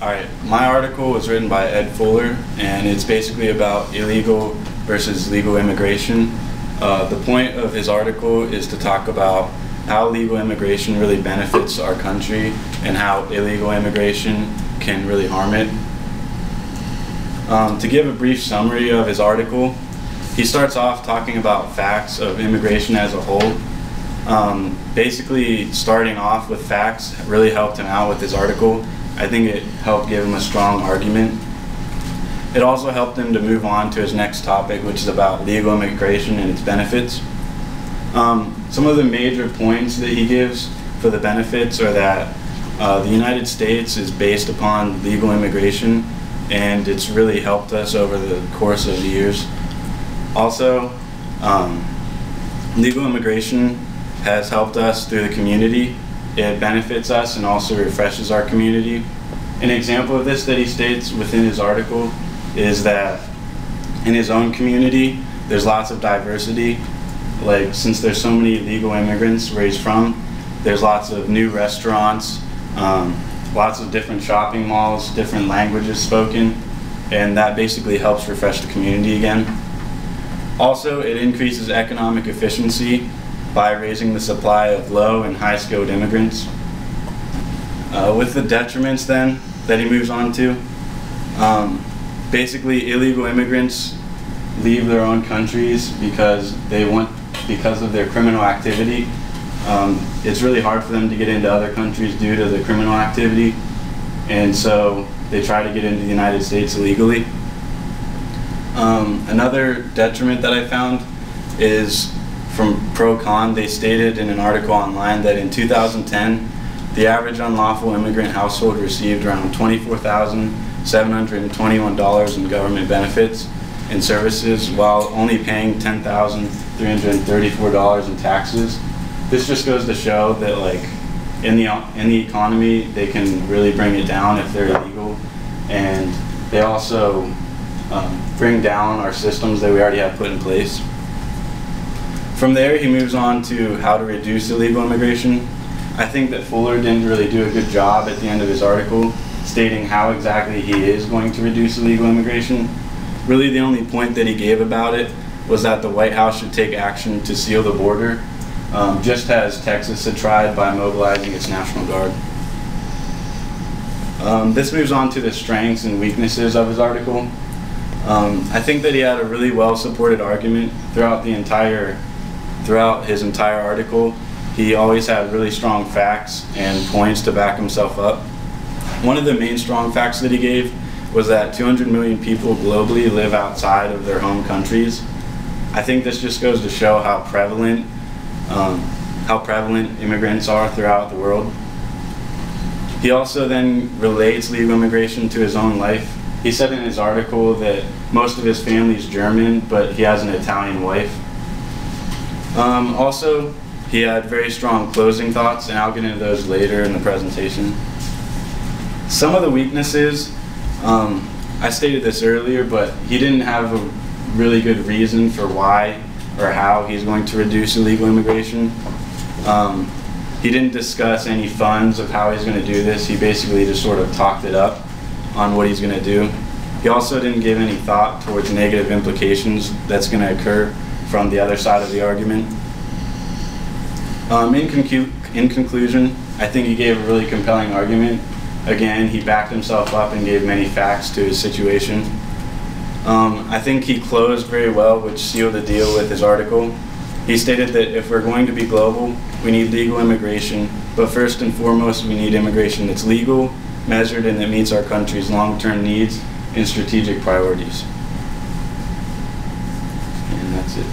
Alright, my article was written by Ed Fuller, and it's basically about illegal versus legal immigration. The point of his article is to talk about how legal immigration really benefits our country and how illegal immigration can really harm it. To give a brief summary of his article, he starts off talking about facts of immigration as a whole. Basically, starting off with facts really helped him out with his article. I think it helped give him a strong argument. It also helped him to move on to his next topic, which is about legal immigration and its benefits. Some of the major points that he gives for the benefits are that the United States is based upon legal immigration, and it's really helped us over the course of the years. Also, legal immigration has helped us through the community. It benefits us and also refreshes our community. An example of this that he states within his article is that in his own community, there's lots of diversity. Like, since there's so many legal immigrants where he's from, there's lots of new restaurants, lots of different shopping malls, different languages spoken, and that basically helps refresh the community again. Also, it increases economic efficiency by raising the supply of low and high skilled immigrants. With the detriments then that he moves on to, basically illegal immigrants leave their own countries because of their criminal activity. It's really hard for them to get into other countries due to the criminal activity, and so they try to get into the United States illegally. Another detriment that I found is from Pro-Con. They stated in an article online that in 2010, the average unlawful immigrant household received around $24,721 in government benefits and services while only paying $10,334 in taxes. This just goes to show that, like, in the economy, they can really bring it down if they're illegal, and they also bring down our systems that we already have put in place. From there, he moves on to how to reduce illegal immigration. I think that Fuller didn't really do a good job at the end of his article stating how exactly he is going to reduce illegal immigration. Really, the only point that he gave about it was that the White House should take action to seal the border, just as Texas had tried by mobilizing its National Guard. This moves on to the strengths and weaknesses of his article. I think that he had a really well-supported argument throughout his entire article. He always had really strong facts and points to back himself up. One of the main strong facts that he gave was that 200 million people globally live outside of their home countries. I think this just goes to show how prevalent immigrants are throughout the world. He also then relates legal immigration to his own life. He said in his article that most of his family is German, but he has an Italian wife. Also, he had very strong closing thoughts, and I'll get into those later in the presentation. Some of the weaknesses, I stated this earlier, but he didn't have a really good reason for why or how he's going to reduce illegal immigration. He didn't discuss any funds of how he's going to do this. He basically just sort of talked it up on what he's going to do. He also didn't give any thought towards negative implications that's going to occur from the other side of the argument. In conclusion, I think he gave a really compelling argument. Again, he backed himself up and gave many facts to his situation. I think he closed very well, which sealed the deal with his article. He stated that if we're going to be global, we need legal immigration, but first and foremost, we need immigration that's legal, measured, and that meets our country's long-term needs and strategic priorities. And that's it.